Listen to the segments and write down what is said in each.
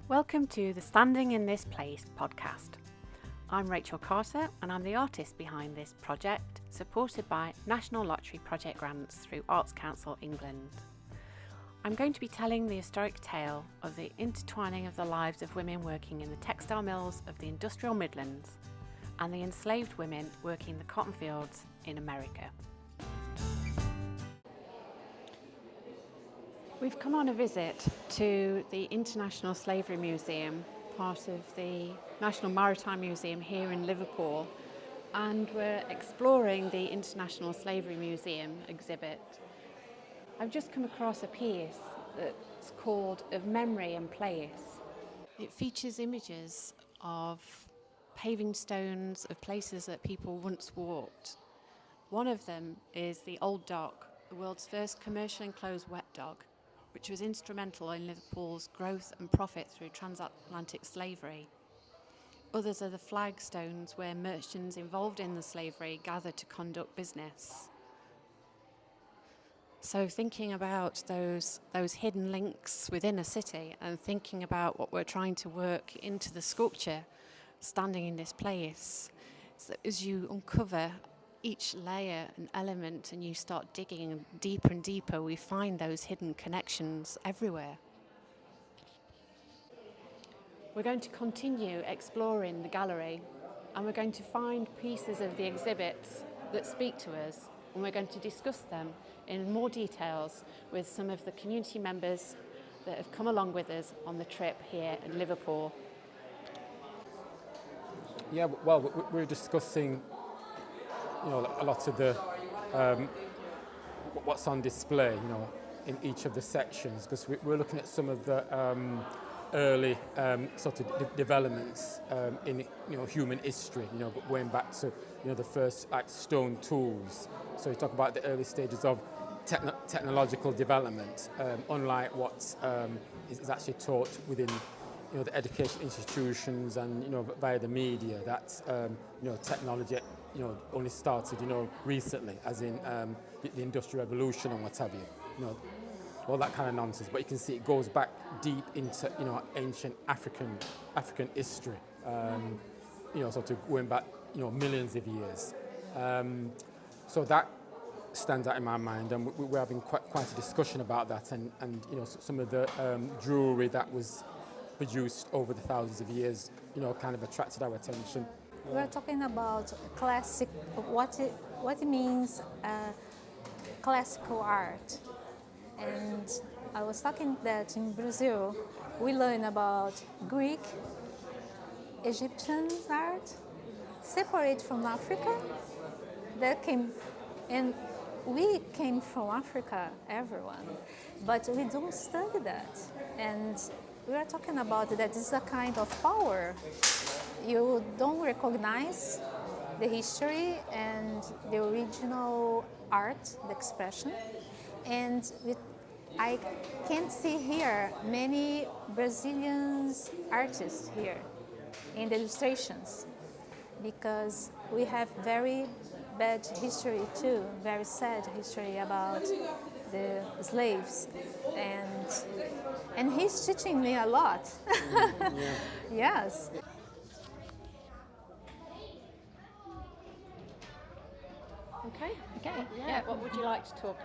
Welcome to the Standing in This Place podcast. I'm Rachel Carter and I'm the artist behind this project, supported by National Lottery project grants through Arts Council England. I'm going to be telling the historic tale of the intertwining of the lives of women working in the textile mills of the industrial Midlands and the enslaved women working the cotton fields in America. We've come on a visit to the International Slavery Museum, part of the National Maritime Museum here in Liverpool, and we're exploring the International Slavery Museum exhibit. I've just come across a piece that's called Of Memory and Place. It features images of paving stones of places that people once walked. One of them is the Old Dock, the world's first commercial enclosed wet dock, which was instrumental in Liverpool's growth and profit through transatlantic slavery. Others are the flagstones where merchants involved in the slavery gathered to conduct business. So thinking about those hidden links within a city and thinking about what we're trying to work into the sculpture standing in this place, so as you uncover each layer and element and you start digging deeper and deeper, we find those hidden connections everywhere. We're going to continue exploring the gallery and we're going to find pieces of the exhibits that speak to us, and we're going to discuss them in more details with some of the community members that have come along with us on the trip here in Liverpool. Yeah, well, we're discussing a lot of the what's on display, in each of the sections, because we're looking at some of the early sort of developments in human history, but going back to the first stone tools. So you talk about the early stages of technological development, unlike what is actually taught within the education institutions and via the media. That technology only started recently, as in the Industrial Revolution and what have you. All that kind of nonsense. But you can see it goes back deep into ancient African history. Sort of going back millions of years. So that stands out in my mind, and we're having quite a discussion about that, and some of the jewellery that was produced over the thousands of years, kind of attracted our attention. We're talking about classic, what it means classical art. And I was talking that in Brazil, we learn about Greek, Egyptian art, separate from Africa. That came, and we came from Africa, everyone, but we don't study that. And we are talking about that this is a kind of power. You don't recognize the history and the original art, the expression. And I can see here many Brazilian artists here in the illustrations, because we have very bad history too, very sad history about the slaves, and he's teaching me a lot. Yeah. Yes. Okay. Yeah. What would you like to talk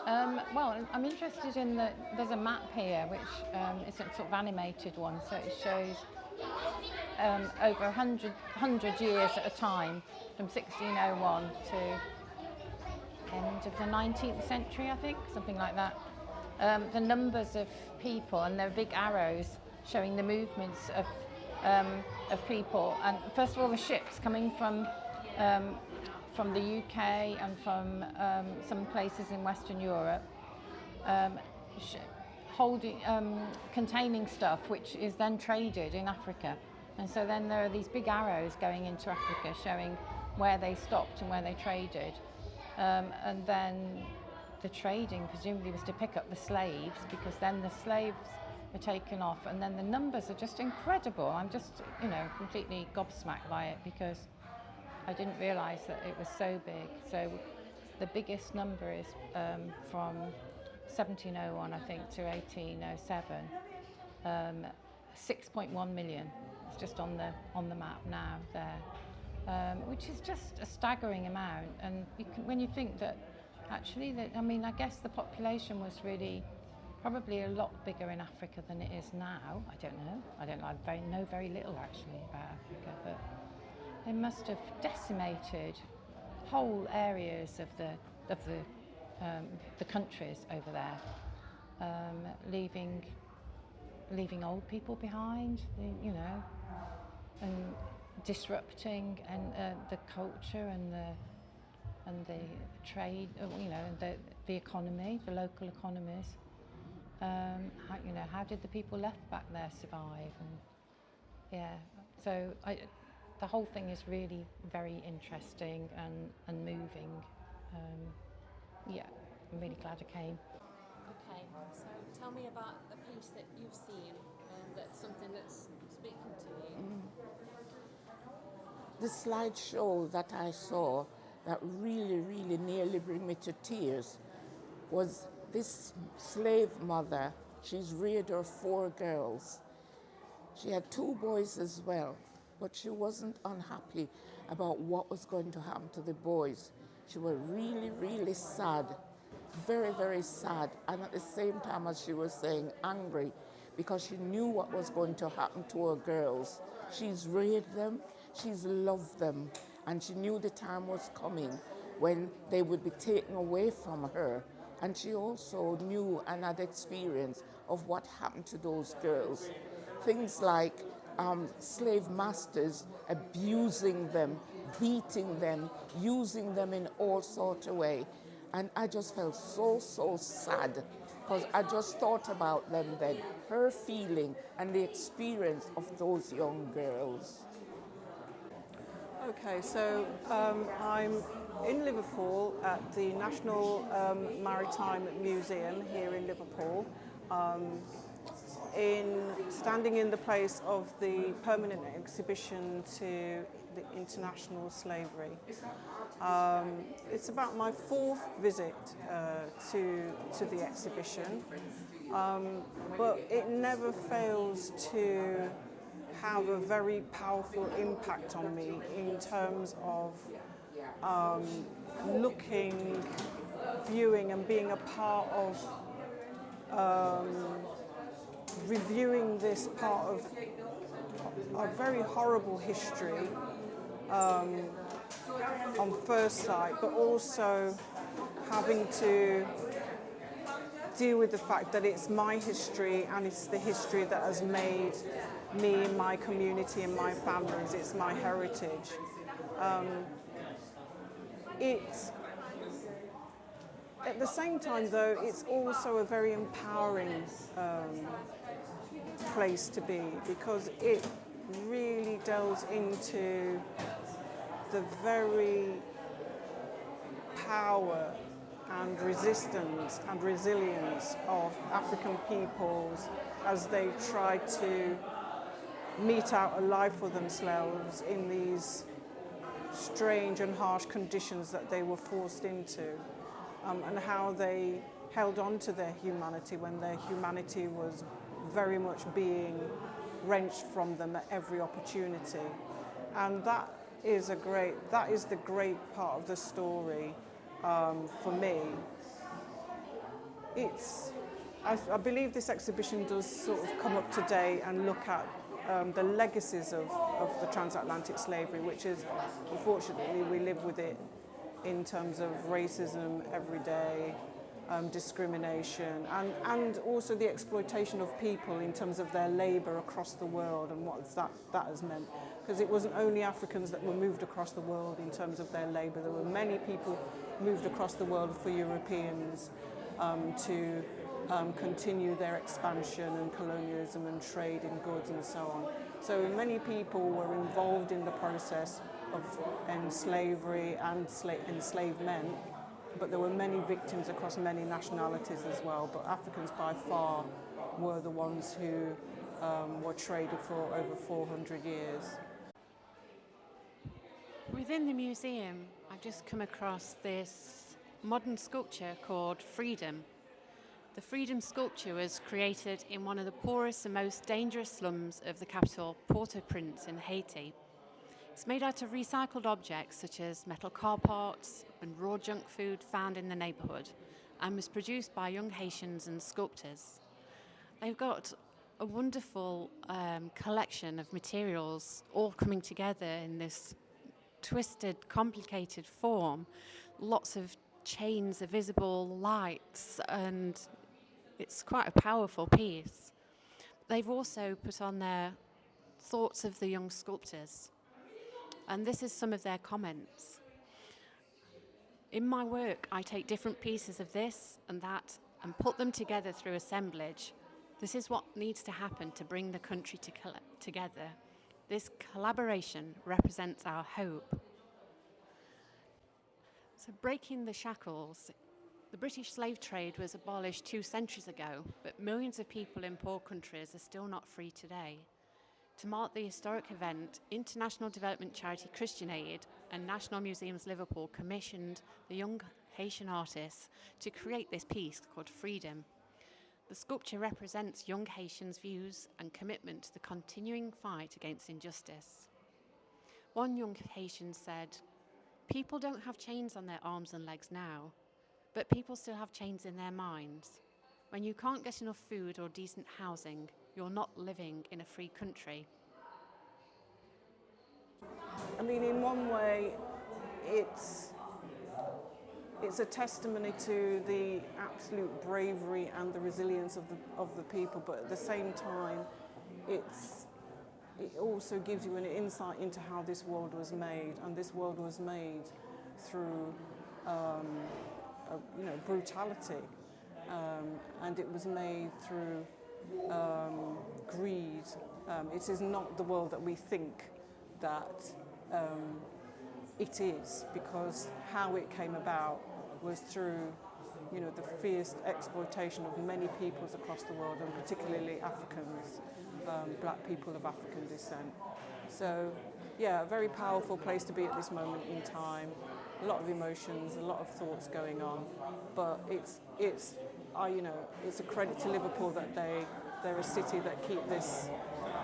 about? Well, I'm interested in there's a map here which is a sort of animated one, so it shows over 100 years at a time, from 1601 to end of the 19th century, I think, something like that. The numbers of people, and there are big arrows showing the movements of people, and first of all the ships coming from the UK and from some places in Western Europe, containing stuff which is then traded in Africa. And so then there are these big arrows going into Africa showing where they stopped and where they traded. And then the trading presumably was to pick up the slaves, because then the slaves were taken off, and then the numbers are just incredible. I'm just, completely gobsmacked by it, because I didn't realise that it was so big. So the biggest number is from 1701, I think, to 1807. 6.1 million. It's just on the map now there, which is just a staggering amount. And when you think that actually, I guess the population was really probably a lot bigger in Africa than it is now. I don't know. I know very little actually about Africa, but they must have decimated whole areas of the countries over there, leaving old people behind, and disrupting the culture and the trade, the economy, the local economies. How did the people left back there survive? And so the whole thing is really very interesting and moving. I'm really glad I came. Okay, so tell me about a piece that you've seen and that's something that's speaking to you. The slideshow that I saw that really nearly bring me to tears was this slave mother. She's reared her 4 girls. She had 2 boys as well, but she wasn't unhappy about what was going to happen to the boys. She was really sad, very sad, and at the same time, as she was saying, angry, because she knew what was going to happen to her girls. She's reared them, she's loved them, and she knew the time was coming when they would be taken away from her. And she also knew and had experience of what happened to those girls. Things like slave masters abusing them, beating them, using them in all sorts of ways. And I just felt so sad, because I just thought about them then, her feeling and the experience of those young girls. Okay, so I'm in Liverpool at the National Maritime Museum here in Liverpool, standing in the place of the permanent exhibition to the international slavery. It's about my 4th visit to the exhibition, but it never fails to have a very powerful impact on me in terms of looking, viewing and being a part of reviewing this part of a very horrible history on first sight, but also having to deal with the fact that it's my history and it's the history that has made me and my community and my families. It's my heritage. At the same time, though, it's also a very empowering place to be, because it really delves into the very power and resistance and resilience of African peoples as they try to mete out a life for themselves in these strange and harsh conditions that they were forced into, and how they held on to their humanity when their humanity was very much being wrenched from them at every opportunity. And that is the great part of the story for me. I believe this exhibition does sort of come up today and look at the legacies of the transatlantic slavery, which is, unfortunately, we live with it in terms of racism every day, discrimination, and also the exploitation of people in terms of their labour across the world and what that has meant. Because it wasn't only Africans that were moved across the world in terms of their labour. There were many people moved across the world for Europeans to continue their expansion and colonialism and trade in goods and so on. So many people were involved in the process of slavery and enslaved men, but there were many victims across many nationalities as well. But Africans by far were the ones who were traded for over 400 years. Within the museum, I've just come across this modern sculpture called Freedom. The Freedom sculpture was created in one of the poorest and most dangerous slums of the capital, Port-au-Prince in Haiti. It's made out of recycled objects such as metal car parts and raw junk food found in the neighbourhood, and was produced by young Haitians and sculptors. They've got a wonderful collection of materials all coming together in this twisted, complicated form. Lots of chains of visible lights, and it's quite a powerful piece. They've also put on their thoughts of the young sculptors, and this is some of their comments. In my work, I take different pieces of this and that and put them together through assemblage. This is what needs to happen to bring the country together. This collaboration represents our hope. So, breaking the shackles. The British slave trade was abolished 2 centuries ago, but millions of people in poor countries are still not free today. To mark the historic event, international development charity Christian Aid and National Museums Liverpool commissioned the young Haitian artists to create this piece called Freedom. The sculpture represents young Haitians' views and commitment to the continuing fight against injustice. One young Haitian said, "People don't have chains on their arms and legs now, but people still have chains in their minds. When you can't get enough food or decent housing, you're not living in a free country." I mean, in one way, it's a testimony to the absolute bravery and the resilience of the people, but at the same time, it also gives you an insight into how this world was made, and this world was made through brutality, and it was made through greed. It is not the world that we think that it is, because how it came about was through the fierce exploitation of many peoples across the world, and particularly Africans, black people of African descent. So yeah, a very powerful place to be at this moment in time. A lot of emotions, a lot of thoughts going on, but it's a credit to Liverpool that they're a city that keep this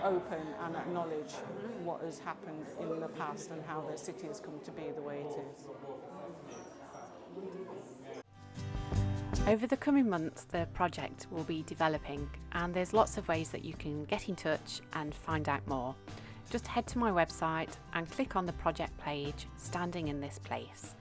open and acknowledge what has happened in the past and how their city has come to be the way it is. Over the coming months, the project will be developing, and there's lots of ways that you can get in touch and find out more. Just head to my website and click on the project page, Standing in This Place.